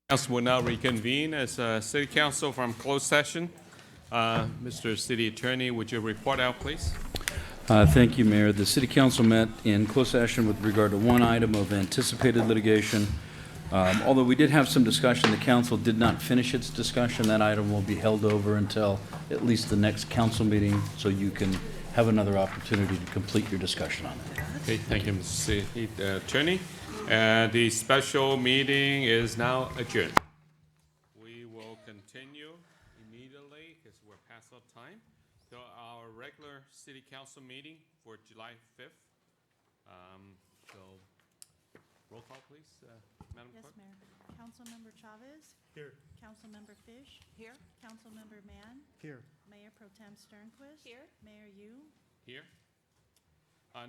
Council will now reconvene as City Council from closed session. Mr. City Attorney, would you report out, please? Thank you, Mayor. The City Council met in closed session with regard to one item of anticipated litigation. Although we did have some discussion, the council did not finish its discussion. That item will be held over until at least the next council meeting, so you can have another opportunity to complete your discussion on it. Okay, thank you, Mr. City Attorney. The special meeting is now adjourned. We will continue immediately, because we're past our time, to our regular City Council meeting for July 5th. So, roll call, please, Madam Yes, Clerk. Mayor. Councilmember Chavez? Here. Councilmember Fish? Here. Councilmember Mann? Here. Mayor Pro Tem Sternquist? Here. Mayor Yu? Here.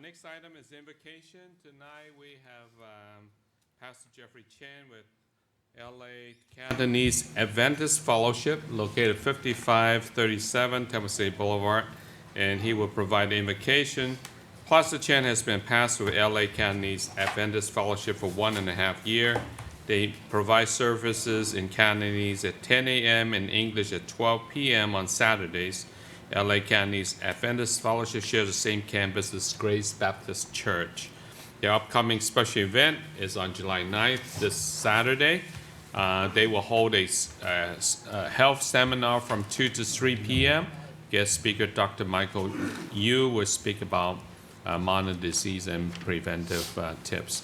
Next item is invocation. Tonight we have Pastor Jeffrey Chen with LA Cantonese Adventist Fellowship, located 5537 Temple State Boulevard, and he will provide the invocation. Pastor Chen has been pastor with LA Cantonese Adventist Fellowship for 1.5 years. They provide services in Cantonese at 10 a.m. and English at 12 p.m. on Saturdays. LA Cantonese Adventist Fellowship shares the same campus as Grace Baptist Church. Their upcoming special event is on July 9th, this Saturday. They will hold a health seminar from 2 to 3 p.m. Guest speaker Dr. Michael Yu will speak about modern disease and preventive tips.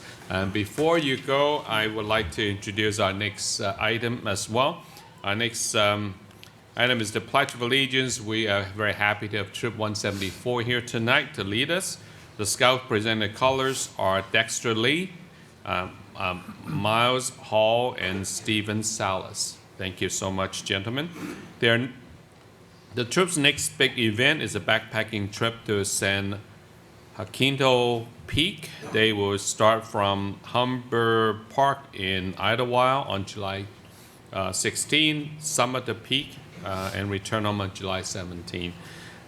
Before you go, I would like to introduce our next item as well. Our next item is the Pledge of Allegiance. We are very happy to have Troop 174 here tonight to lead us. The Scouts presented colors are Dexter Lee, Miles Hall, and Stephen Salas. Thank you so much, gentlemen. The troop's next big event is a backpacking trip to San Jacinto Peak. They will start from Humber Park in Idlewild on July 16, summit the peak, and return home on July 17.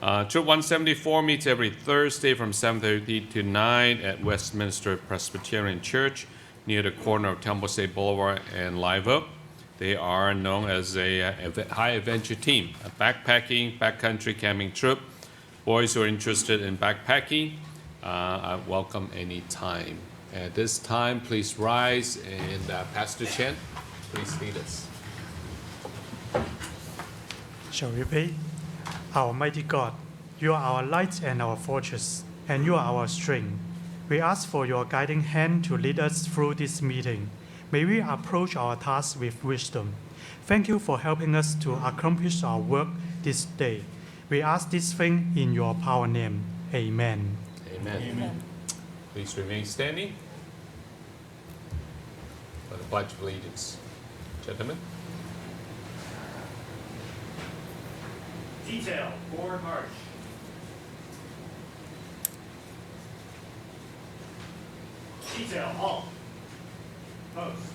Troop 174 meets every Thursday from 7:30 to 9 at Westminster Presbyterian Church near the corner of Temple State Boulevard and Live Oak. They are known as a high adventure team, a backpacking, backcountry camping troop. Boys who are interested in backpacking are welcome anytime. At this time, please rise, and Pastor Chen, please lead us. Shall we pray? Our mighty God, you are our light and our fortress, and you are our strength. We ask for your guiding hand to lead us through this meeting. May we approach our task with wisdom. Thank you for helping us to accomplish our work this day. We ask this thing in your power name. Amen. Amen. Amen. Please remain standing for the Pledge of Allegiance. Gentlemen. Detail, forward march. Detail, halt. Post.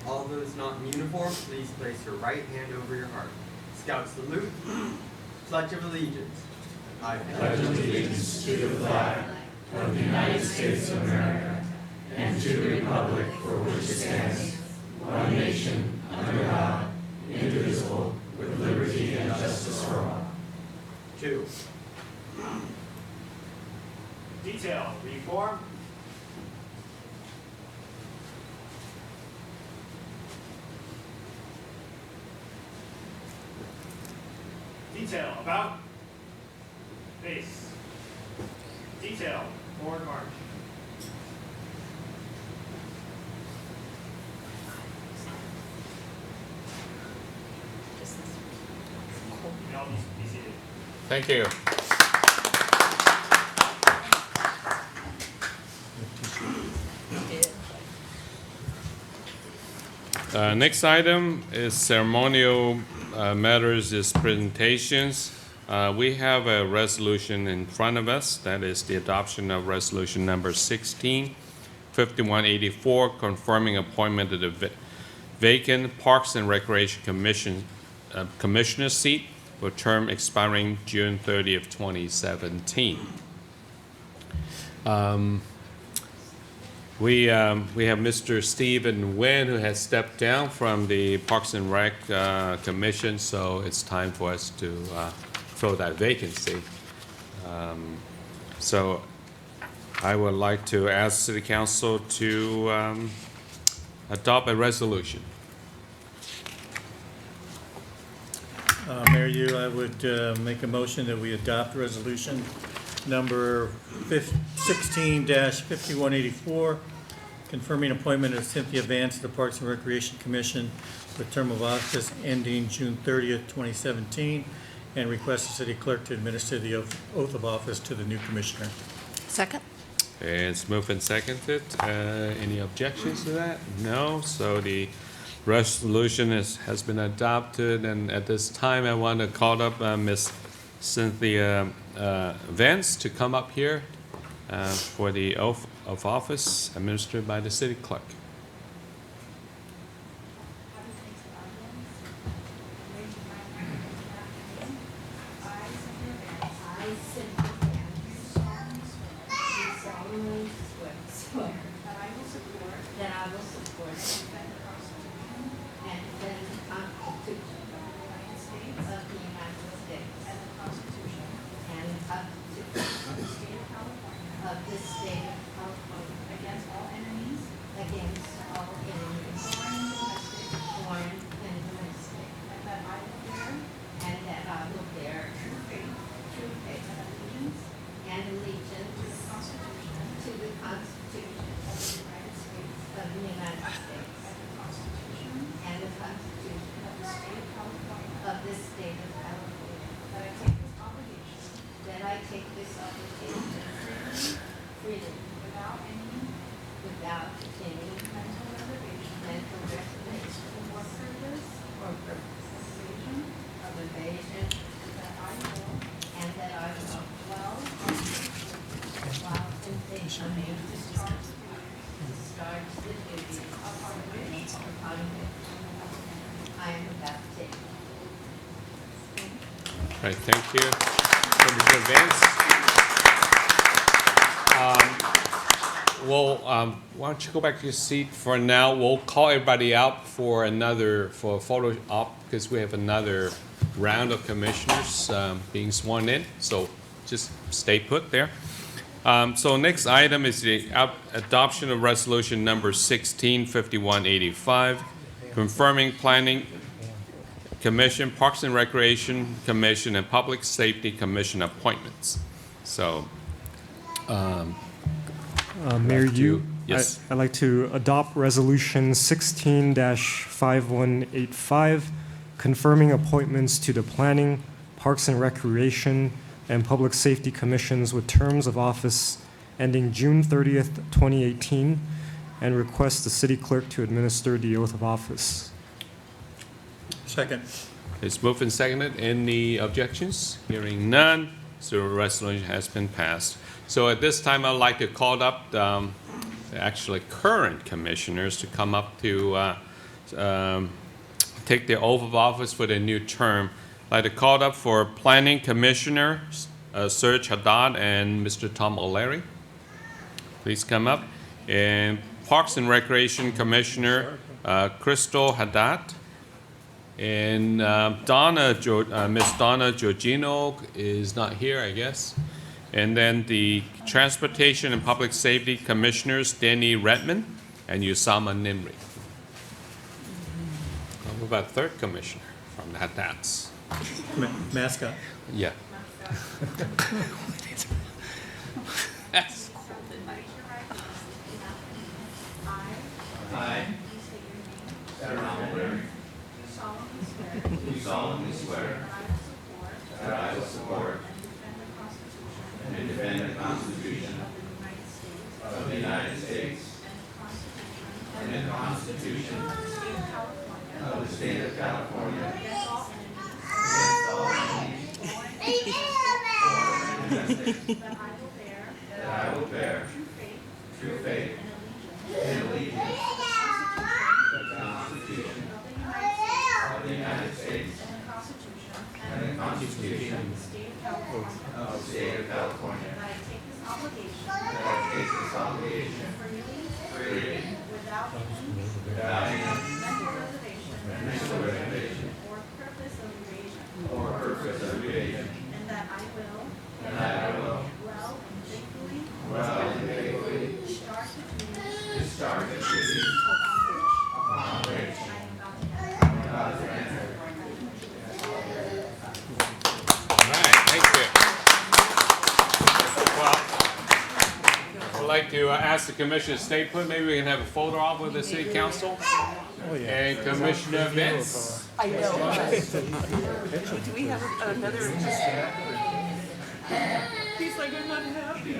All those not in uniform, please place your right hand over your heart. Scouts salute. Pledge of Allegiance. I pledge allegiance to the flag of the United States of America and to the republic for which it stands, one nation, under God, indivisible, with liberty and justice for all. 2. Detail, reform. Detail, about. Base. Detail, forward march. You all be seated. Thank you. Next item is ceremonial matters is presentations. We have a resolution in front of us. That is the adoption of resolution number 165184, confirming appointment of the vacant Parks and Recreation Commission commissioner seat for term expiring June 30th, 2017. We have Mr. Stephen Nguyen, who has stepped down from the Parks and Rec Commission, so it's time for us to fill that vacancy. So I would like to ask City Council to adopt a resolution. Mayor Yu, I would make a motion that we adopt resolution number 16-5184, confirming appointment of Cynthia Vance to the Parks and Recreation Commission for term of office ending June 30th, 2017, and request the city clerk to administer the oath of office to the new commissioner. Second? It's moved and seconded. Any objections to that? No. So the resolution has been adopted, and at this time, I want to call up Ms. Cynthia Vance to come up here for the oath of office administered by the city clerk. That I will support and defend the Constitution and defend the Constitution of the United States and the Constitution and the Constitution of the State of California against all enemies, foreign and domestic, and that I will bear true faith and allegiance to the Constitution of the United States and the Constitution and the Constitution of the State of California. That I take this obligation freely without any mental reservation or purpose of evasion, and that I will well and faithfully discharge the duties upon which I am about to take. All right, thank you. Senator Vance. Why don't you go back to your seat for now? We'll call everybody out for a photo op, because we have another round of commissioners being sworn in. So just stay put there. So next item is the adoption of resolution number 165185, confirming Planning Commission, Parks and Recreation Commission, and Public Safety Commission appointments. So, Mayor Yu, yes. I'd like to adopt Resolution 16-5185, confirming appointments to the Planning, Parks and Recreation, and Public Safety Commissions with terms of office ending June 30th, 2018, and request the city clerk to administer the oath of office. Second. It's moved and seconded. Any objections? Hearing none, so the resolution has been passed. So at this time, I'd like to call up the actually current commissioners to come up to take their oath of office for their new term. I'd like to call up for Planning Commissioner Serge Haddad and Mr. Tom O'Leary. Please come up. And Parks and Recreation Commissioner Crystal Haddad. And Miss Donna Giorgino is not here, I guess. And then the Transportation and Public Safety Commissioners, Danny Redmond and Usama Nimri. What about third commissioner from the Haddads? Mascot. Yeah. I Do solemnly swear that I will support and defend the Constitution of the United States and the Constitution of the State of California against all enemies, That I will bear true faith and allegiance to the Constitution of the United States and the Constitution of the State of California. That I take this obligation freely without any mental reservation or purpose of evasion. And that I will well and faithfully discharge the duties upon which I am about to enter. All right, thank you. Well, I'd like to ask the commissioner to stay put. Maybe we can have a photo op with the city council. And Commissioner Vince. I know. Do we have another? He's like, I'm not happy.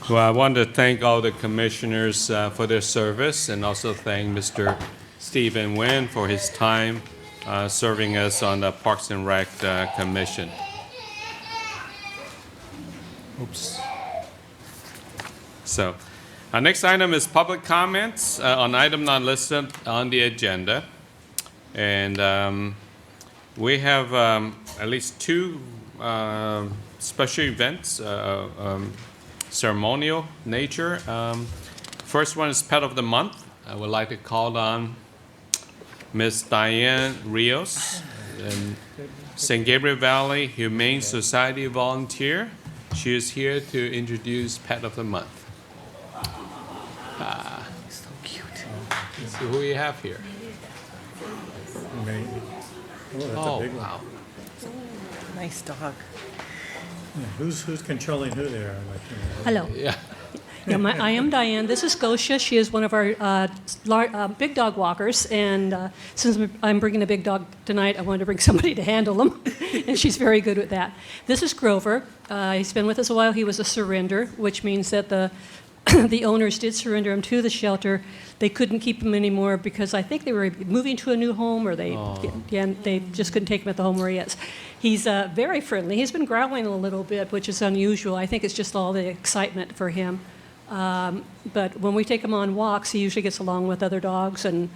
Well, I want to thank all the commissioners for their service and also thank Mr. Stephen Nguyen for his time serving us on the Parks and Rec Commission. Oops. So, our next item is public comments on item not listed on the agenda. And we have at least two special events, ceremonial nature. First one is Pet of the Month. I would like to call on Ms. Diane Rios, St. Gabriel Valley Humane Society volunteer. She is here to introduce Pet of the Month. So cute. Let's see who we have here. Maybe. Oh, that's Oh, a big one. wow. Nice dog. Yeah, who's controlling who there? I'd like to know. Hello. Yeah. Yeah, I am Diane. This is Scotia. She is one of our big dog walkers. And since I'm bringing a big dog tonight, I wanted to bring somebody to handle them. And she's very good with that. This is Grover. He's been with us a while. He was a surrender, which means that the the owners did surrender him to the shelter. They couldn't keep him anymore because I think they were moving to a new home, or they just couldn't take him at the home where he is. He's very friendly. He's been growling a little bit, which is unusual. I think it's just all the excitement for him. But when we take him on walks, he usually gets along with other dogs, and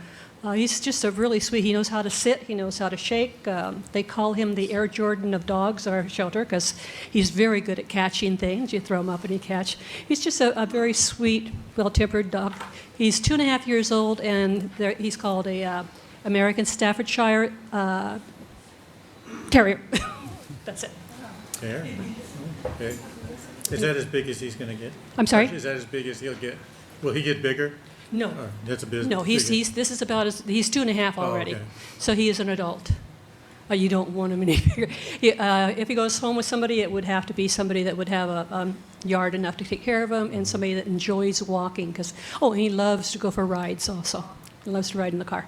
he's just a really sweet. He knows how to sit. He knows how to shake. They call him the Air Jordan of dogs, our shelter, because he's very good at catching things. You throw him up and he catch. He's just a very sweet, well-tempered dog. He's 2.5 years old, and he's called a American Staffordshire Terrier. That's it. There? Okay. Is that as big as he's gonna get? I'm sorry? Is that as big as he'll get? Will he get bigger? No. Or that's a business. No, he's this is about he's 2.5 Oh, already, okay. so he is an adult. You don't want him any bigger. If he goes home with somebody, it would have to be somebody that would have a yard enough to take care of him and somebody that enjoys walking. Because, and he loves to go for rides also. He loves to ride in the car.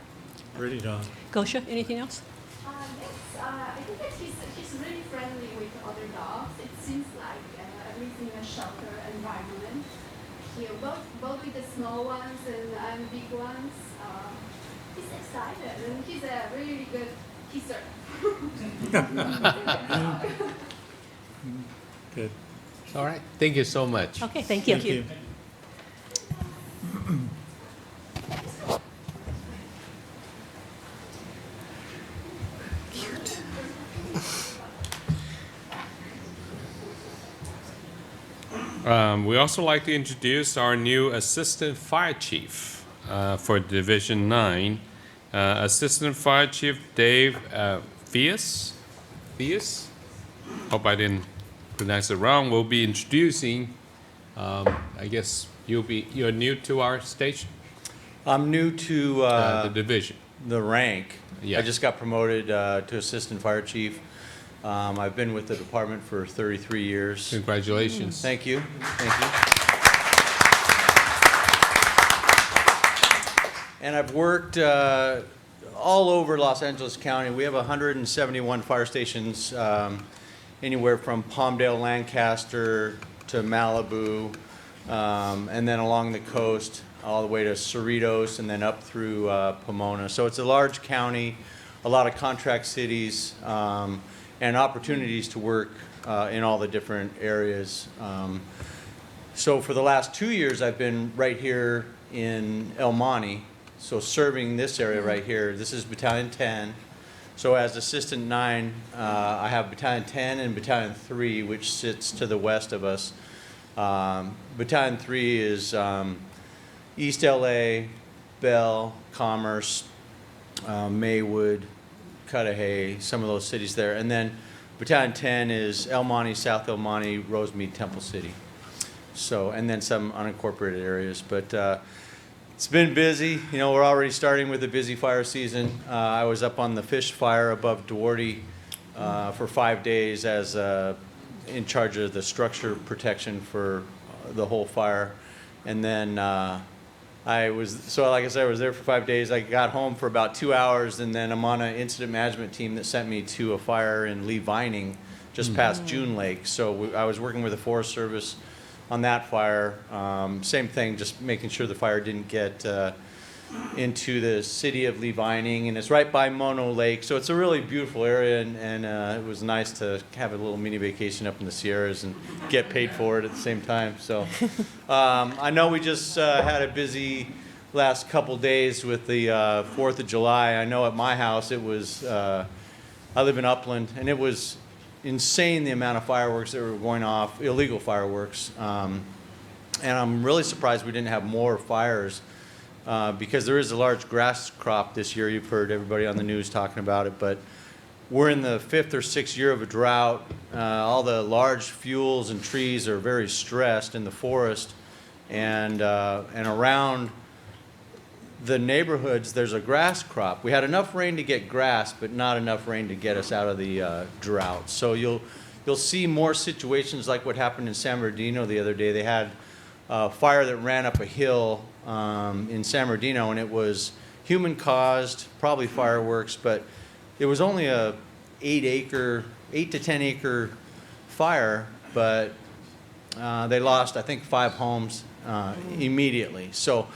Ready, Don? Gosha, anything else? Yes, I think that he's really friendly with other dogs. It seems like everything a shelter environment here, both with the small ones and big ones. He's excited and he's a really good kisser. Good. All right, thank you so much. Okay, thank you. Thank you. We also like to introduce our new Assistant Fire Chief for Division 9. Assistant Fire Chief Dave Fias. Hope I didn't pronounce it wrong. We'll be introducing, I guess you're new to our station, I'm new to the division. the rank. Yeah. I just got promoted to Assistant Fire Chief. I've been with the department for 33 years. Congratulations. Thank you. Thank you. And I've worked all over Los Angeles County. We have 171 fire stations, anywhere from Palmdale, Lancaster to Malibu, and then along the coast all the way to Cerritos and then up through Pomona. So it's a large county, a lot of contract cities, and opportunities to work in all the different areas. So for the last 2 years, I've been right here in El Monte, so serving this area right here. This is Battalion 10. So as Assistant 9, I have Battalion 10 and Battalion 3, which sits to the west of us. Battalion 3 is East LA, Bell, Commerce, Maywood, Cudahy, some of those cities there. And then Battalion 10 is El Monte, South El Monte, Rosemead, Temple City. So, and then some unincorporated areas. But it's been busy. You know, we're already starting with a busy fire season. I was up on the Fish Fire above Duarte for 5 days as in charge of the structure protection for the whole fire. And then like I said, I was there for 5 days. I got home for about 2 hours, and then I'm on an incident management team that sent me to a fire in Lee Vining, just past June Lake. So I was working with the Forest Service on that fire. Same thing, just making sure the fire didn't get into the city of Lee Vining, and it's right by Mono Lake. So it's a really beautiful area, and it was nice to have a little mini vacation up in the Sierras and get paid for it at the same time. So I know we just had a busy last couple days with the 4th of July. I know at my house it was, I live in Upland, and it was insane the amount of fireworks that were going off, illegal fireworks. And I'm really surprised we didn't have more fires. Because there is a large grass crop this year. You've heard everybody on the news talking about it, but we're in the 5th or 6th year of a drought. All the large fuels and trees are very stressed in the forest, and around the neighborhoods there's a grass crop. We had enough rain to get grass, but not enough rain to get us out of the drought. So you'll see more situations like what happened in San Bernardino the other day. They had a fire that ran up a hill in San Bernardino, and it was human-caused, probably fireworks, but it was only a 8 to 10 acre fire, but they lost, I think, 5 homes immediately. So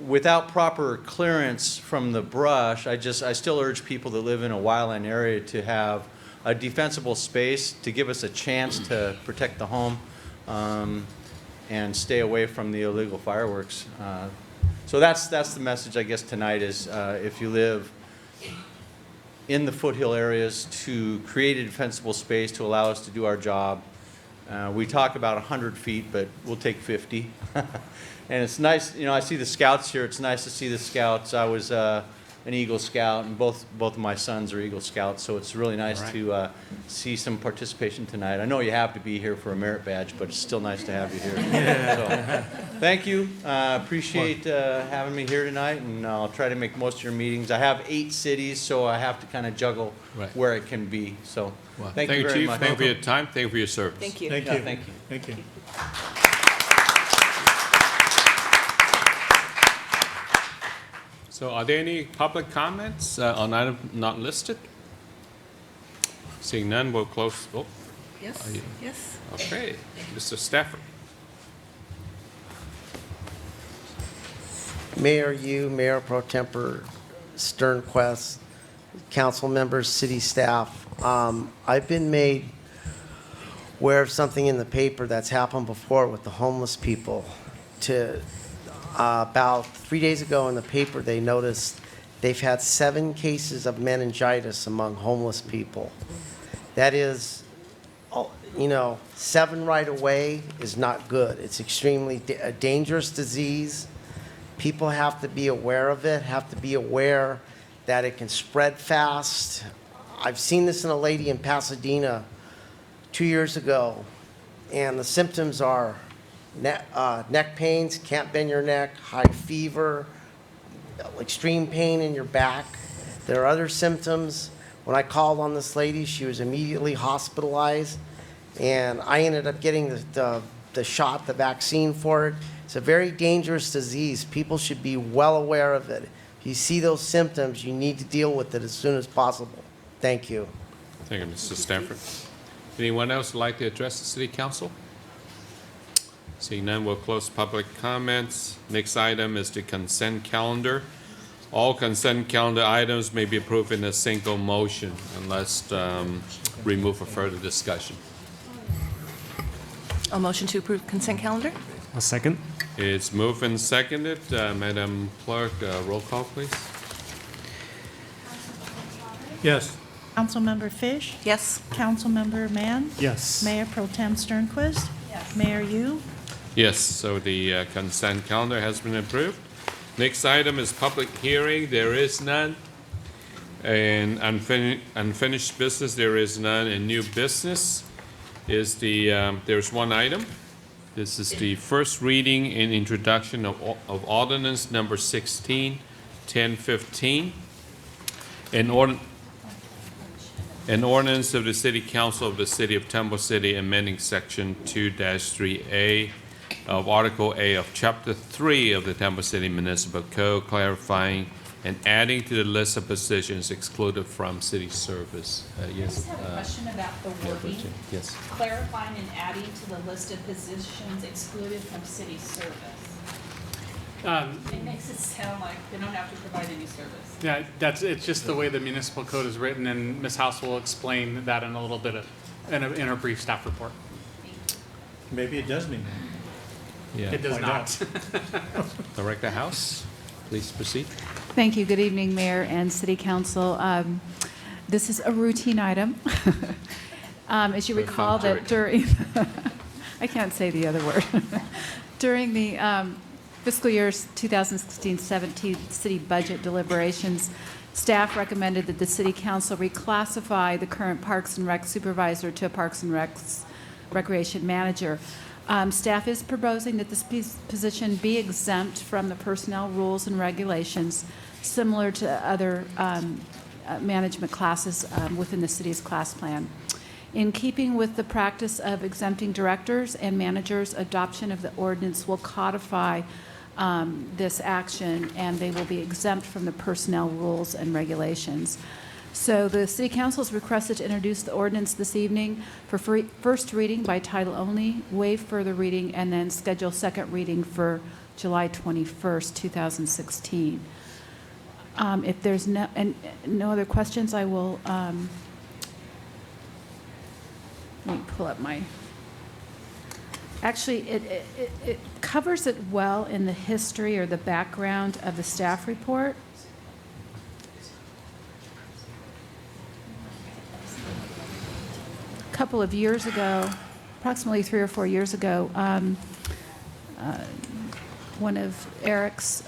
without proper clearance from the brush, I still urge people that live in a wildland area to have a defensible space to give us a chance to protect the home. And stay away from the illegal fireworks. So that's the message, I guess, tonight is if you live in the foothill areas, to create a defensible space to allow us to do our job. We talk about 100 feet, but we'll take 50. And it's nice, you know, I see the scouts here. It's nice to see the scouts. I was an Eagle Scout, and both of my sons are Eagle Scouts, so it's really nice to see some participation tonight. I know you have to be here for a merit badge, but it's still nice to have you here. So, Thank you. Appreciate having me here tonight, and I'll try to make most of your meetings. I have 8 cities, so I have to kind of juggle Right. where it can be. So, Well, thank you very Chief. much. Thank you for your time. Thank you for your service. Thank you. Thank Yeah, you. thank you. Thank you. So are there any public comments on item not listed? Seeing none, we'll close. Oh, Yes, Are you- yes. okay. Mr. Stafford. Mayor Yu, Mayor Pro Tempore Sternquist, council members, city staff. I've been made aware of something in the paper that's happened before with the homeless people. About 3 days ago in the paper, they noticed they've had 7 cases of meningitis among homeless people. That is, 7 right away is not good. It's extremely a dangerous disease. People have to be aware of it, have to be aware that it can spread fast. I've seen this in a lady in Pasadena 2 years ago, and the symptoms are neck pains, can't bend your neck, high fever, extreme pain in your back. There are other symptoms. When I called on this lady, she was immediately hospitalized, and I ended up getting the shot, the vaccine for it. It's a very dangerous disease. People should be well aware of it. If you see those symptoms, you need to deal with it as soon as possible. Thank you. Thank you, Mr. Stanford. Anyone else would like to address the city council? Seeing none, we'll close public comments. Next item is the consent calendar. All consent calendar items may be approved in a single motion unless removed for further discussion. A motion to approve consent calendar? A second? It's moved and seconded. Madam Clerk, roll call, please. Yes. Councilmember Fish, Yes. Councilmember Mann, Yes. Mayor Pro Tem Sternquist, Mayor Yu. Yes, so the consent calendar has been approved. Next item is public hearing. There is none. And unfinished business, there is none. And new business is there's one item. This is the first reading and introduction of ordinance number 16-1015. An ordinance of the City Council of the City of Temple City amending Section 2-3A of Article A of Chapter 3 of the Temple City Municipal Code, clarifying and adding to the list of positions excluded from city service. Yes. I just have a question about the Mayor Pro wording. Tem. Yes. Clarifying and adding to the list of positions excluded from city service. It makes it sound like they don't have to provide any service. Yeah, it's just the way the municipal code is written, and Ms. House will explain that in a little bit in her brief staff report. Maybe it does mean that. Yeah. It does Find not. Director House, please proceed. Thank you. Good evening, Mayor and City Council. This is a routine item. As you recall that during, I can't say the other word, during the fiscal year 2016-17 city budget deliberations, staff recommended that the City Council reclassify the current Parks and Rec supervisor to a Parks and Recreation manager. Staff is proposing that this position be exempt from the personnel rules and regulations similar to other management classes within the city's class plan. In keeping with the practice of exempting directors and managers, adoption of the ordinance will codify this action, and they will be exempt from the personnel rules and regulations. So the City Council has requested to introduce the ordinance this evening for first reading by title only, waive further reading, and then schedule second reading for July 21st, 2016. If there's no other questions, I will let me pull up my. Actually, it covers it well in the history or the background of the staff report. A couple of years ago, approximately 3 or 4 years ago, one of Eric's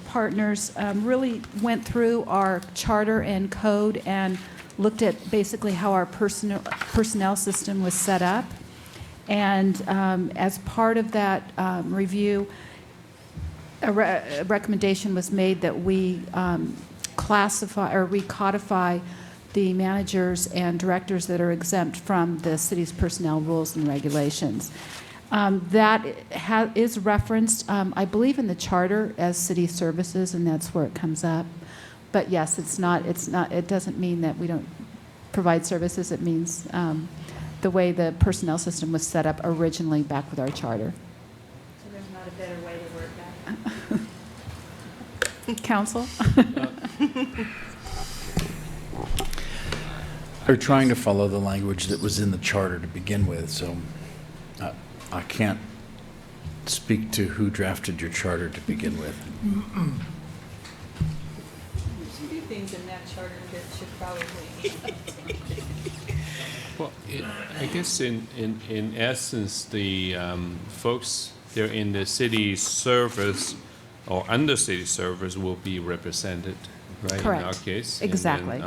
partners really went through our charter and code and looked at basically how our personnel system was set up. And as part of that review, a recommendation was made that we classify or recodify the managers and directors that are exempt from the city's personnel rules and regulations. That is referenced, I believe, in the charter as city services, and that's where it comes up. But yes, it doesn't mean that we don't provide services. It means the way the personnel system was set up originally back with our charter. So there's not a better way to word that? Council? They're trying to follow the language that was in the charter to begin with, so I can't speak to who drafted your charter to begin with. There's a few things in that charter that should probably. Well, I guess in essence, the folks they're in the city service or under city service will be represented, right? Correct. In our case. Exactly.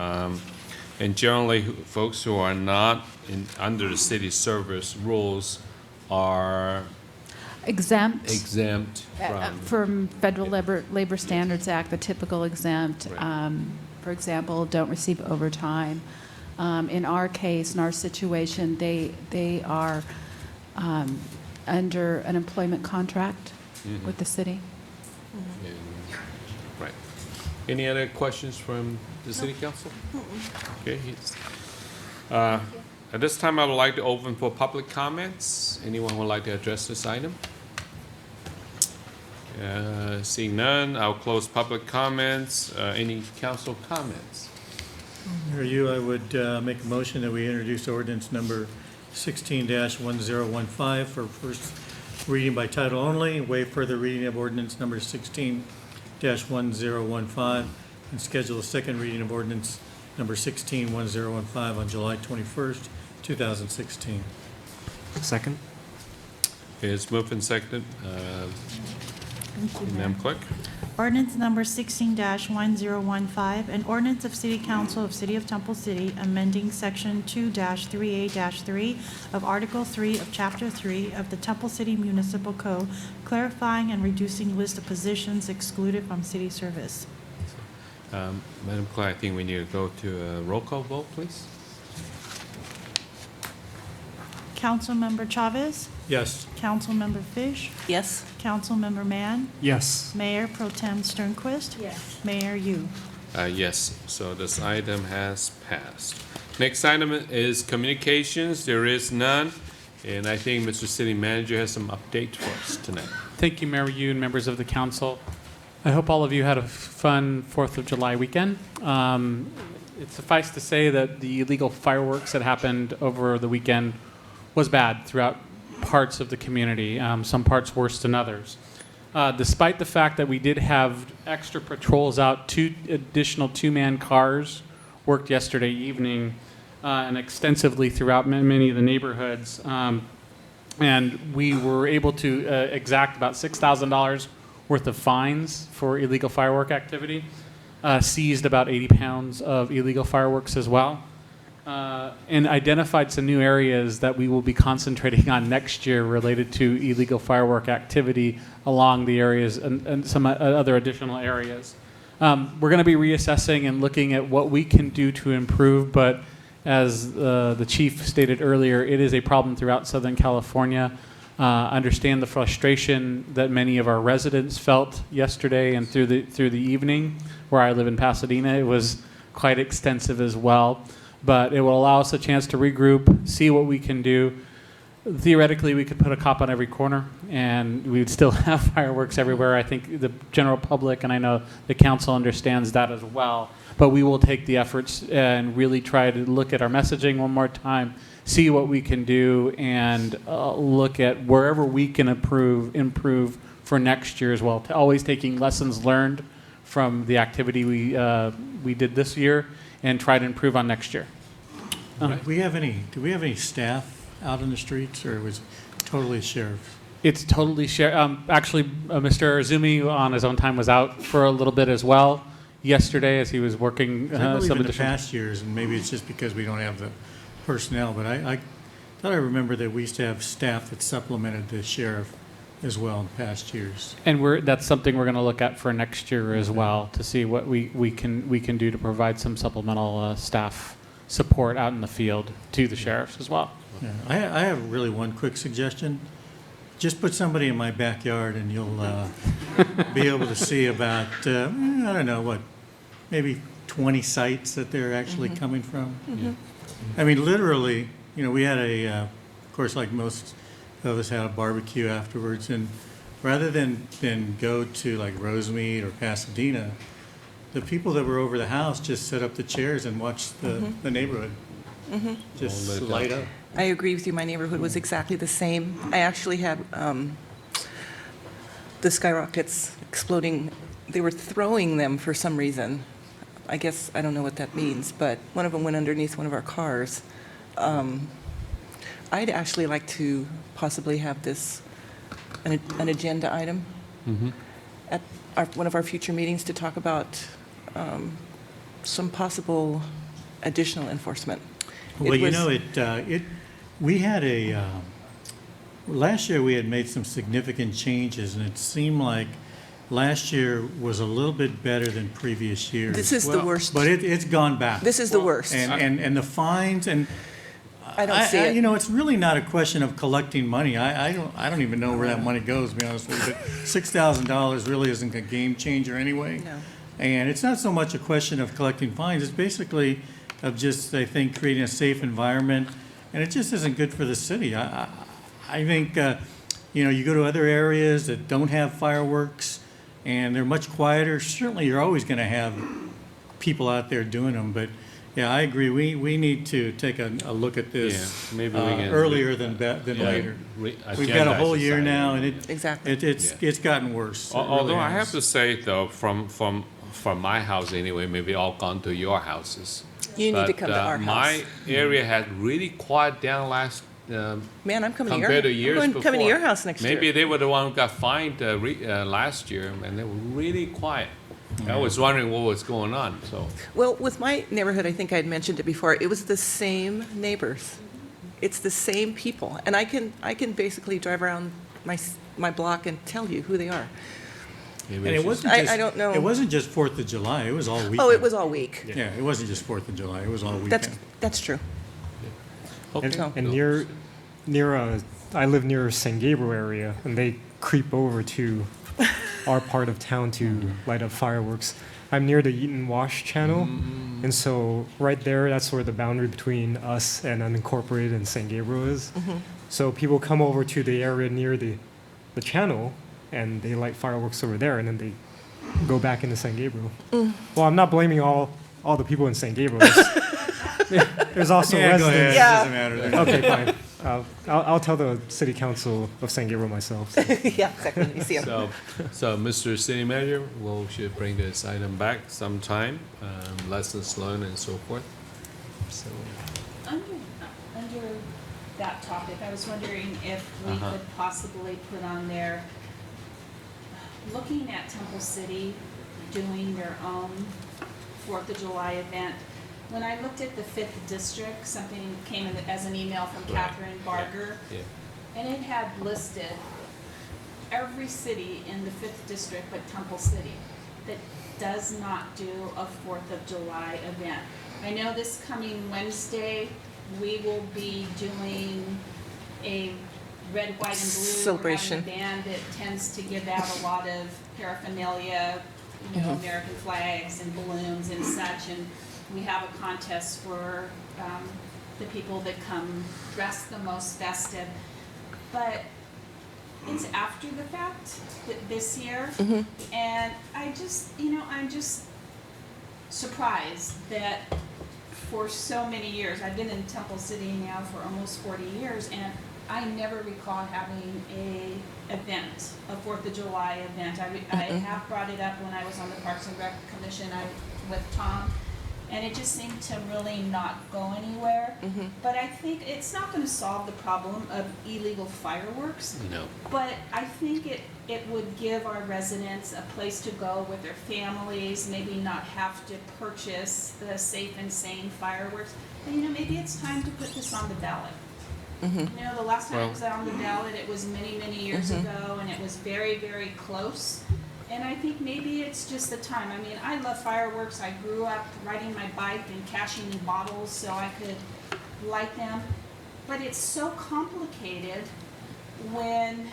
And generally, folks who are not under the city service rules are Exempt. exempt From Federal Labor Standards Act, the typical exempt. Right. For example, don't receive overtime. In our case, in our situation, they are under an employment contract with the city. Right. Any other questions from the city council? Okay. At this time, I would like to open for public comments. Anyone would like to address this item? Seeing none, I'll close public comments. Any council comments? Mayor, I would make a motion that we introduce ordinance number 16-1015 for first reading by title only, waive further reading of ordinance number 16-1015, and schedule a second reading of ordinance number 16-1015 on July 21st, 2016. Second. It's moved and seconded. Madam Clerk? Ordinance number 16-1015, an ordinance of City Council of City of Temple City amending Section 2-3A-3 of Article 3 of Chapter 3 of the Temple City Municipal Code, clarifying and reducing list of positions excluded from city service. Madam Clerk, I think we need to go to a roll call vote, please. Councilmember Chavez? Yes. Councilmember Fish? Yes. Councilmember Mann? Yes. Mayor Pro Tem Sternquist? Yes. Mayor Yu? Yes, so this item has passed. Next item is communications. There is none. And I think Mr. City Manager has some updates for us tonight. Thank you, Mayor Yu and members of the council. I hope all of you had a fun 4th of July weekend. It's suffice to say that the illegal fireworks that happened over the weekend was bad throughout parts of the community, some parts worse than others. Despite the fact that we did have extra patrols out, 2 additional 2-man cars worked yesterday evening and extensively throughout many of the neighborhoods. And we were able to exact about $6,000 worth of fines for illegal firework activity, seized about 80 pounds of illegal fireworks as well. And identified some new areas that we will be concentrating on next year related to illegal firework activity along the areas and some other additional areas. We're going to be reassessing and looking at what we can do to improve, but as the chief stated earlier, it is a problem throughout Southern California. Understand the frustration that many of our residents felt yesterday and through the evening. Where I live in Pasadena, it was quite extensive as well. But it will allow us a chance to regroup, see what we can do. Theoretically, we could put a cop on every corner, and we would still have fireworks everywhere. I think the general public, and I know the council understands that as well. But we will take the efforts and really try to look at our messaging one more time, see what we can do, and look at wherever we can improve for next year as well. Always taking lessons learned from the activity we did this year, and try to improve on next year. Do we have any staff out in the streets, or was it totally sheriff? It's totally actually, Mr. Arzumi on his own time was out for a little bit as well yesterday as he was working I believe some in the additional. past years, and maybe it's just because we don't have the personnel, but I thought I remember that we used to have staff that supplemented the sheriff as well in past years. And that's something we're going to look at for next year as well, to see what we can do to provide some supplemental staff support out in the field to the sheriffs as well. Yeah, I have really one quick suggestion. Just put somebody in my backyard and you'll be able to see about, I don't know, what, maybe 20 sites that they're actually coming from. I mean, literally, we had of course, like most of us had a barbecue afterwards, and rather than go to like Rosemead or Pasadena, the people that were over the house just set up the chairs and watched the neighborhood just light up. I agree with you. My neighborhood was exactly the same. I actually had the skyrockets exploding. They were throwing them for some reason. I guess I don't know what that means, but one of them went underneath one of our cars. I'd actually like to possibly have this an agenda item at one of our future meetings to talk about some possible additional enforcement. Well, we had last year we had made some significant changes, and it seemed like last year was a little bit better than previous years. This is the worst. But it's gone back. This is the worst. And the fines, and I don't see it. It's really not a question of collecting money. I don't even know where that money goes, to be honest with you. But $6,000 really isn't a game changer anyway. No. And it's not so much a question of collecting fines. It's basically of just, I think, creating a safe environment. And it just isn't good for the city. I think, you go to other areas that don't have fireworks, and they're much quieter. Certainly, you're always going to have people out there doing them. But, yeah, I agree. We need to take a look at this maybe we can earlier than later. We've got a whole year now, and it's gotten worse. It Although really I have has. to say, though, from my house anyway, maybe all gone to your houses. You need to But, come to our house. My area had really quiet down last. Man, I'm coming to your compared to house. years I'm coming to before. your house next year. Maybe they were the one who got fined last year, and they were really quiet. I was wondering what was going on. So Well, with my neighborhood, I think I had mentioned it before, it was the same neighbors. It's the same people. And I can basically drive around my block and tell you who they are. And it wasn't I don't know. It wasn't just 4th of July. It was all weekend. Oh, it was all week. Yeah, it wasn't just 4th of July. It was all weekend. That's true. And near I live near San Gabriel area, and they creep over to our part of town to light up fireworks. I'm near the Eaton Wash Channel, and so right there, that's where the boundary between us and unincorporated and San Gabriel is. So people come over to the area near the channel, and they light fireworks over there, and then they go back into San Gabriel. Well, I'm not blaming all the people in San Gabriel. There's also Yeah, go residents. ahead. It doesn't matter then. Okay, fine. I'll tell the city council of San Gabriel myself. Yeah, exactly. You see 'em. So, Mr. City Manager, we should bring this item back sometime, lessons learned and so forth. So, Under that topic, I was wondering if we could possibly put on there, looking at Temple City doing their own 4th of July event. When I looked at the 5th District, something came in as an email from Catherine Barger, and it had listed every city in the 5th District but Temple City that does not do a 4th of July event. I know this coming Wednesday, we will be doing a red, white, and blue. Celebration. We're having a band that tends to give out a lot of paraphernalia, American flags and balloons and such, and we have a contest for the people that come dressed the most festive. But it's after the fact this year, and I'm just surprised that for so many years, I've been in Temple City now for almost 40 years, and I never recall having a 4th of July event. I have brought it up when I was on the Parks and Rec Commission with Tom, and it just seemed to really not go anywhere. But I think it's not going to solve the problem of illegal fireworks. no. But I think it would give our residents a place to go with their families, maybe not have to purchase the Safe and Sane fireworks. And maybe it's time to put this on the ballot. You know, the last time Well- it was on the ballot, it was many, many years ago, and it was very, very close. And I think maybe it's just the time. I mean, I love fireworks. I grew up riding my bike and cashing in bottles so I could light them. But it's so complicated when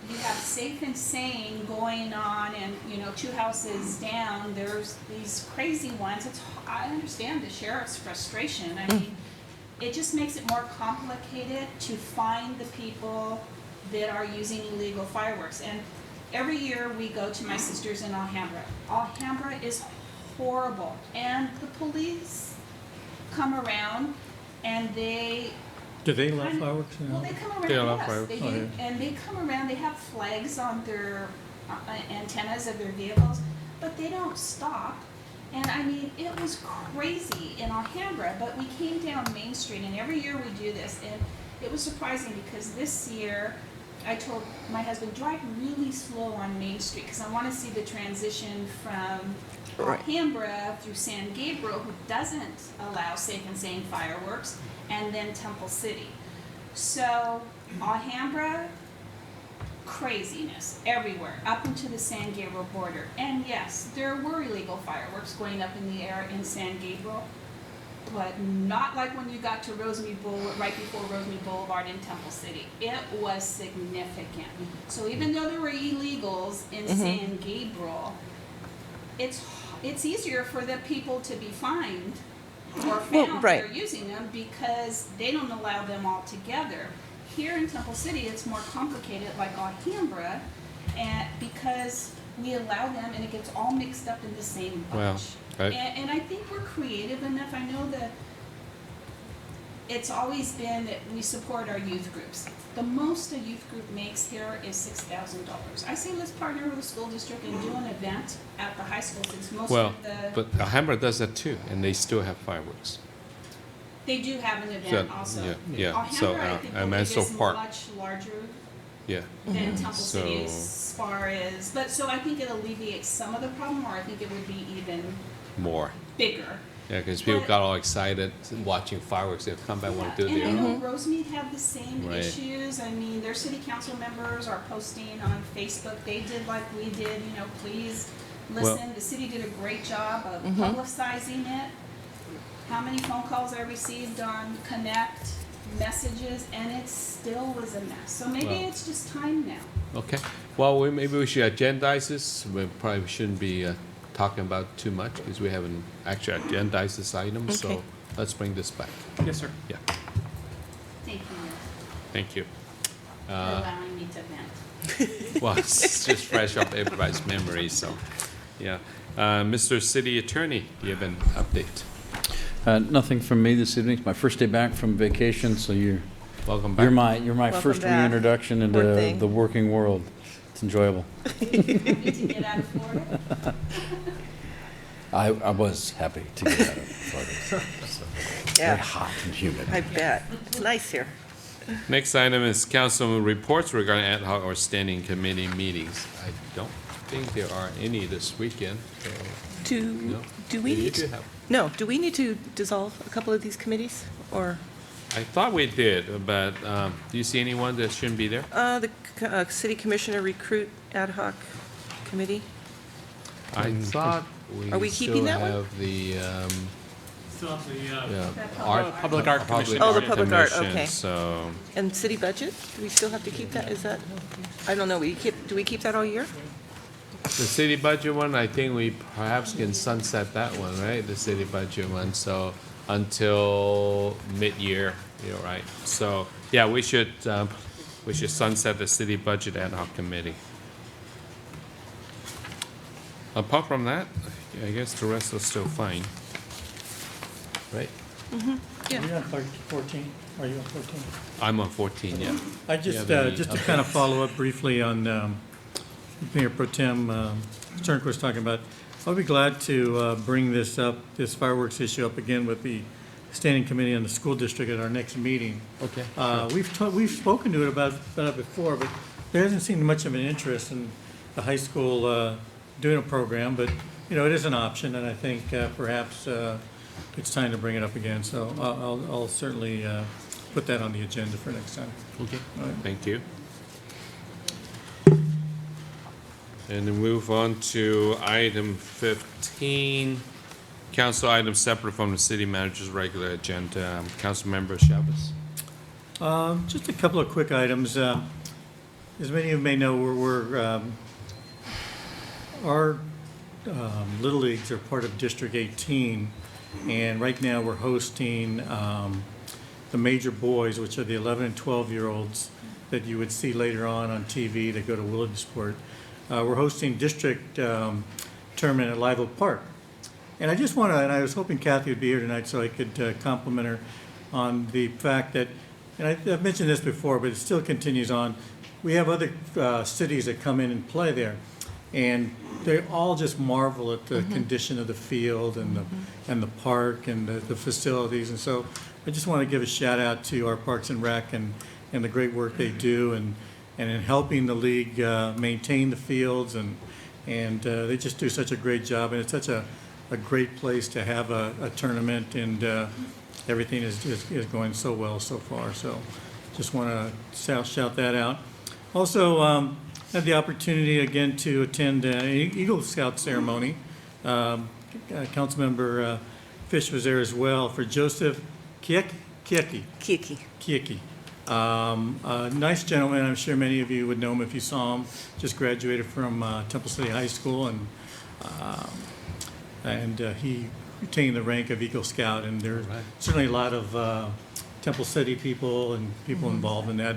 you have Safe and Sane going on and, you know, 2 houses down, there's these crazy ones. I understand the sheriff's frustration. I mean, it just makes it more complicated to find the people that are using illegal fireworks. And every year we go to my sisters in Alhambra. Alhambra is horrible. And the police come around and they Do they allow fireworks now? well, they come around, They allow yes, fireworks. they do. Oh, yeah. And they come around, they have flags on their antennas of their vehicles, but they don't stop. And I mean, it was crazy in Alhambra, but we came down Main Street, and every year we do this, and it was surprising because this year, I told my husband, drive really slow on Main Street, because I want to see the transition from Alhambra through San Gabriel, who doesn't allow Safe and Sane fireworks, and then Temple City. So Alhambra, craziness everywhere, up into the San Gabriel border. And yes, there were illegal fireworks going up in the air in San Gabriel, but not like when you got to Rosemead Boulevard, right before Rosemead Boulevard in Temple City. It was significant. So even though there were illegals in San Gabriel, it's easier for the people to be fined or found right. for using them because they don't allow them all together. Here in Temple City, it's more complicated, like Alhambra, and because we allow them and it gets all mixed up in the same bunch. Well, And I think we're creative enough. I know that it's always been that we support our youth groups. The most a youth group makes here is $6,000. I say let's partner with the school district and do an event at the high school since most Well, of the, but Alhambra does that too, and they still have fireworks. they do have an So, event also. yeah, so, Alhambra, I think, Mansell is Park. much larger Yeah. than Temple So- City as far as, but so I think it alleviates some of the problem, or I think it would be even More. bigger. Yeah, because people But- got all excited watching fireworks. They'll come back, want to do And their I know own. Rosemead had the same Right. issues. I mean, their city council members are posting on Facebook. They did like we did, you know, please Well- listen. The city did a great job of publicizing it. How many phone calls I received on Connect messages, and it still was a mess. So maybe Well- it's just time now. Okay. Well, maybe we should agendize this. We probably shouldn't be talking about too much because we haven't actually agendized this item. Okay. So let's bring this back. Yes, sir. Yeah. Thank you Mayor, Thank you. for allowing me to vent. Well, it's just fresh up everybody's memory, so, yeah. Mr. City Attorney, do you have an update? Nothing from me this evening. It's my first day back from vacation, so Welcome back. you're my Welcome first back. reintroduction Poor into thing. the working world. It's enjoyable. Need to get out of Florida. I was happy to get out of Florida. So, Yeah. very hot and humid. I bet. It's nice here. Next item is council reports regarding ad hoc or standing committee meetings. I don't think there are any this weekend, so, no. Do we You need do to, have- no, do we need to dissolve a couple of these committees? Or, I thought we did, but do you see anyone that shouldn't be there? the city commissioner recruit ad hoc committee? I thought Are we still keeping that one? have the, Still have the, yeah, Public Art Commission. Oh, the Public Art, Commission, okay. So, And city budget? Do we still have to keep that? Is that, I don't know, do we keep that all year? the city budget one, I think we perhaps can sunset that one, right? The city budget one, so until mid-year, you're right. So, yeah, we should sunset the city budget ad hoc committee. Apart from that, I guess the rest is still fine. Right? Are you on 14? Are you on 14? I'm on 14, yeah. I Do you just, have any just to kind of updates? follow up briefly on Mayor Pro Tem Sternquist was talking about, I'll be glad to bring this up, this fireworks issue up again with the standing committee on the school district at our next meeting. Okay. We've spoken to it about it before, but there hasn't seemed much of an interest in the high school doing a program, but, you know, it is an option, and I think perhaps it's time to bring it up again. So I'll certainly put that on the agenda for next time. Okay, All right. thank you. And then move on to item 15, council items separate from the city manager's regular agenda. Councilmember Chavez. Just a couple of quick items. As many of you may know, our Little Leagues are part of District 18, and right now we're hosting the major boys, which are the 11 and 12-year-olds that you would see later on TV that go to Williamsport. We're hosting district tournament at Live Oak Park. And I just want to, and I was hoping Kathy would be here tonight so I could compliment her on the fact that, and I've mentioned this before, but it still continues on. We have other cities that come in and play there, and they all just marvel at the condition of the field and the park and the facilities. And so I just want to give a shout out to our Parks and Rec and the great work they do and in helping the league maintain the fields and they just do such a great job, and it's such a great place to have a tournament, and everything is going so well so far. So just want to shout that out. Also, had the opportunity again to attend an Eagle Scout ceremony. Councilmember Fish was there as well for Joseph Kieki. A nice gentleman. I'm sure many of you would know him if you saw him. Just graduated from Temple City High School, and he retained the rank of Eagle Scout. And there's certainly a lot of Temple City people and people involved in that.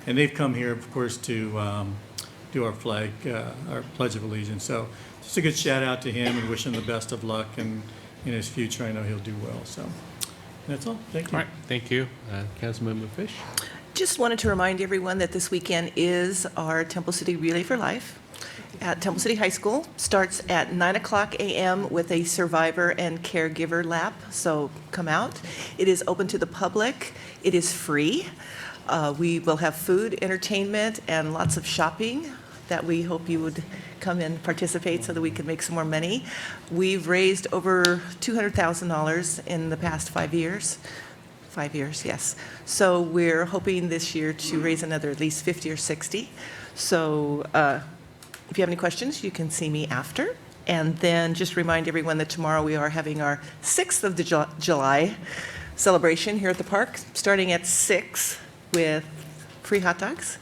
And they've come here, of course, to do our flag, our Pledge of Allegiance. So just a good shout out to him and wish him the best of luck. And in his future, I know he'll do well. So that's all. Thank you. All right, thank you. Councilmember Fish. Just wanted to remind everyone that this weekend is our Temple City Relay for Life at Temple City High School. Starts at 9 o'clock a.m. with a survivor and caregiver lap, so come out. It is open to the public. It is free. We will have food, entertainment, and lots of shopping that we hope you would come and participate so that we can make some more money. We've raised over $200,000 in the past 5 years. 5 years, yes. So we're hoping this year to raise another at least 50 or 60. So if you have any questions, you can see me after. And then just remind everyone that tomorrow we are having our 6th of July celebration here at the park, starting at 6 with free hot dogs.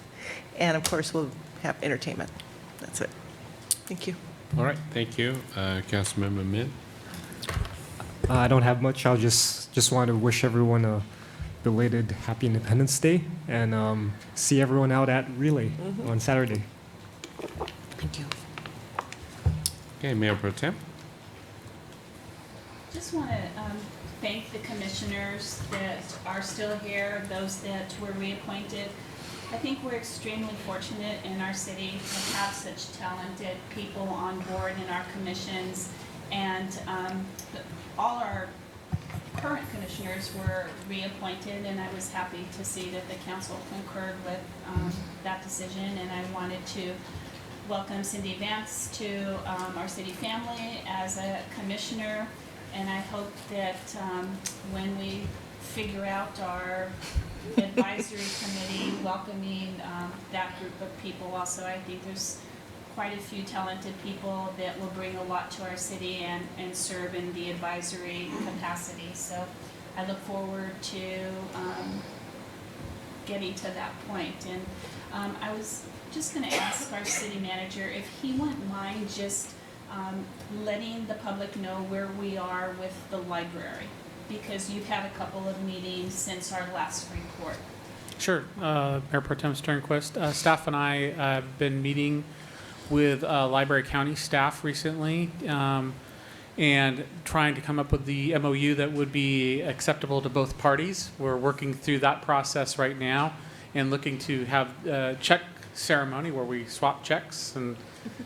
And of course, we'll have entertainment. That's it. Thank you. All right, thank you. Councilmember Min. I don't have much. I'll just want to wish everyone a belated Happy Independence Day and see everyone out at Relay on Saturday. Thank you. Okay, Mayor Pro Tem. Just want to thank the commissioners that are still here, those that were reappointed. I think we're extremely fortunate in our city to have such talented people on board in our commissions, and all our current commissioners were reappointed, and I was happy to see that the council concurred with that decision, and I wanted to welcome Cindy Vance to our city family as a commissioner, and I hope that when we figure out our advisory committee, welcoming that group of people also, I think there's quite a few talented people that will bring a lot to our city and serve in the advisory capacity. So I look forward to getting to that point. And I was just going to ask our city manager if he wouldn't mind just letting the public know where we are with the library, because you've had a couple of meetings since our last report. Sure. Mayor Pro Tem Sternquist. Staff and I have been meeting with Library County staff recently and trying to come up with the MOU that would be acceptable to both parties. We're working through that process right now and looking to have a check ceremony where we swap checks and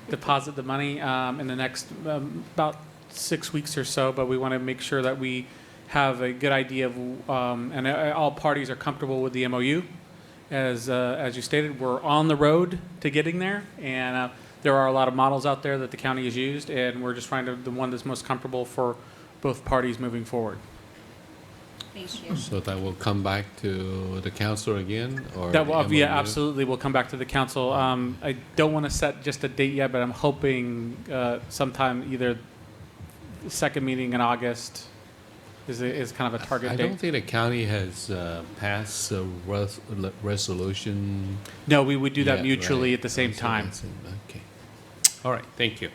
deposit the money in the next about 6 weeks or so, but we want to make sure that we have a good idea of, and all parties are comfortable with the MOU. As you stated, we're on the road to getting there, and there are a lot of models out there that the county has used, and we're just trying to the one that's most comfortable for both parties moving forward. Thank you. So that will come back to the council again, or? That will, the yeah, MOU? absolutely. We'll come back to the council. I don't want to set just a date yet, but I'm hoping sometime either second meeting in August is kind of a target I date. don't think the county has passed a resolution. No, we would do that yet, mutually right? at the same So time. that's it. Okay. All right, thank you.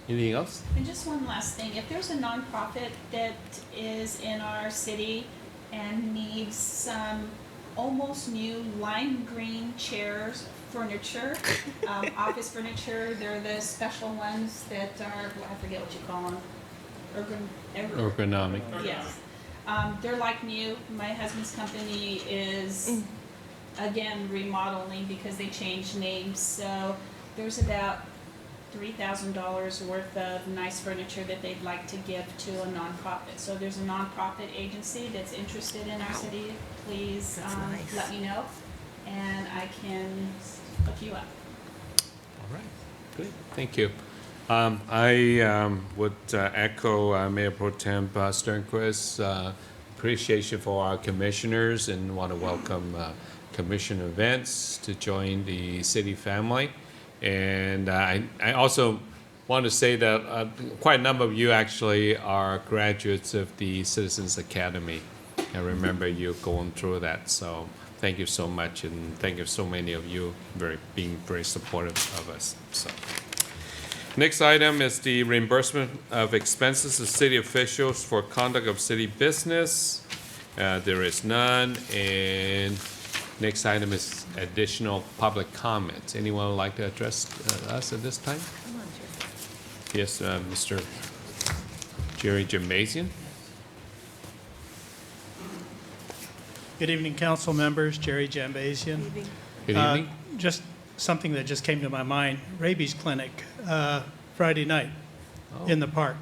Anything else? And just one last thing, if there's a nonprofit that is in our city and needs some almost new lime green chairs, furniture, office furniture, they're the special ones that are, I forget what you call them, Ergonomic. Yes. They're like new. My husband's company is, again, remodeling because they changed names. So there's about $3,000 worth of nice furniture that they'd like to give to a nonprofit. So there's a nonprofit agency that's interested in our city. Please let me know, and I can hook you up. All right, good, thank you. I would echo Mayor Pro Tem Sternquist's appreciation for our commissioners and want to welcome Commissioner Vance to join the city family. And I also want to say that quite a number of you actually are graduates of the Citizens Academy. I remember you going through that, so thank you so much, and thank you so many of you being very supportive of us. So, next item is the reimbursement of expenses of city officials for conduct of city business. There is none, and next item is additional public comments. Anyone would like to address us at this time? Yes, Mr. Jerry Jamasian. Good evening, council members. Jerry Jambasian. Good evening. Just something that just came to my mind. Rabies clinic, Friday night in the park.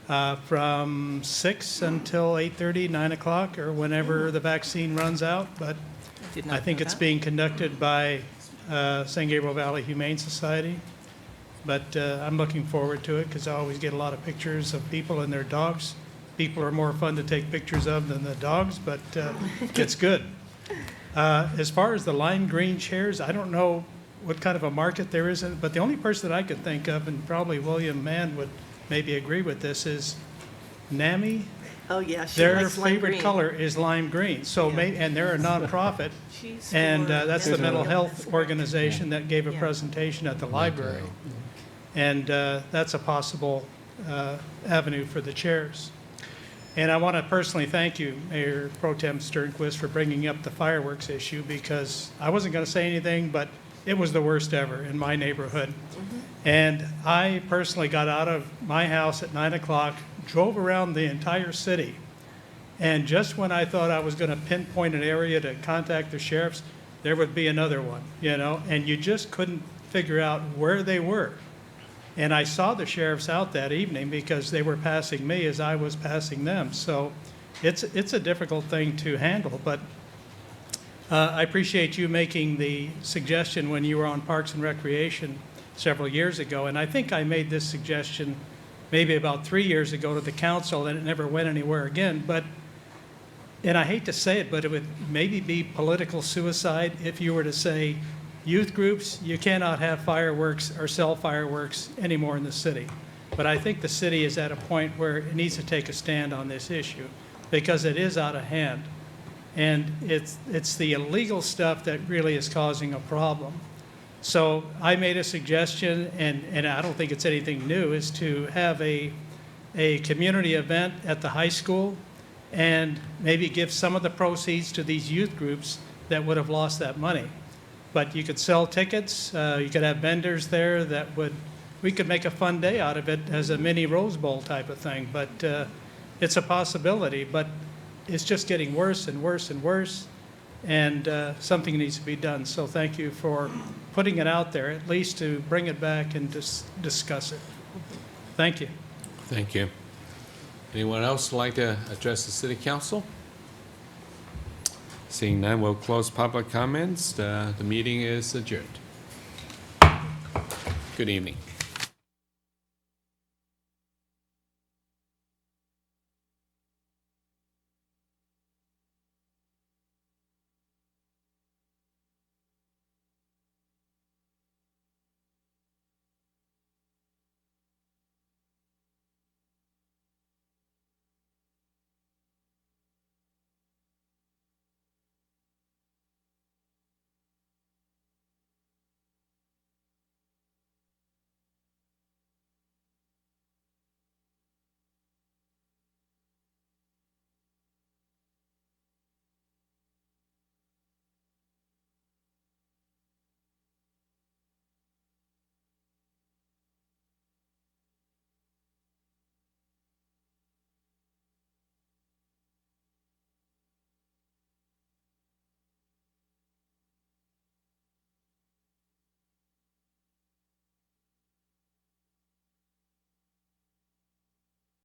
From 6 until 8:30, 9 o'clock, or whenever the vaccine runs out. But I think it's being conducted by San Gabriel Valley Humane Society. But I'm looking forward to it because I always get a lot of pictures of people and their dogs. People are more fun to take pictures of than the dogs, but it's good. As far as the lime green chairs, I don't know what kind of a market there is, but the only person that I could think of, and probably William Mann would maybe agree with this, is NAMI. Oh, yeah, she Their likes lime favorite green. color is lime green, so and they're a nonprofit. And that's the mental health organization that gave a presentation at the library. And that's a possible avenue for the chairs. And I want to personally thank you, Mayor Pro Tem Sternquist, for bringing up the fireworks issue, because I wasn't going to say anything, but it was the worst ever in my neighborhood. And I personally got out of my house at 9 o'clock, drove around the entire city, and just when I thought I was going to pinpoint an area to contact the sheriffs, there would be another one, you know, and you just couldn't figure out where they were. And I saw the sheriffs out that evening because they were passing me as I was passing them. So it's a difficult thing to handle, but I appreciate you making the suggestion when you were on Parks and Recreation several years ago. And I think I made this suggestion maybe about 3 years ago to the council, and it never went anywhere again. But, and I hate to say it, but it would maybe be political suicide if you were to say, youth groups, you cannot have fireworks or sell fireworks anymore in the city. But I think the city is at a point where it needs to take a stand on this issue because it is out of hand. And it's the illegal stuff that really is causing a problem. So I made a suggestion, and I don't think it's anything new, is to have a community event at the high school and maybe give some of the proceeds to these youth groups that would have lost that money. But you could sell tickets, you could have vendors there we could make a fun day out of it as a mini Rose Bowl type of thing. But it's a possibility, but it's just getting worse and worse and worse, and something needs to be done. So thank you for putting it out there, at least to bring it back and discuss it. Thank you. Thank you. Anyone else like to address the city council? Seeing none, we'll close public comments. The meeting is adjourned. Good evening.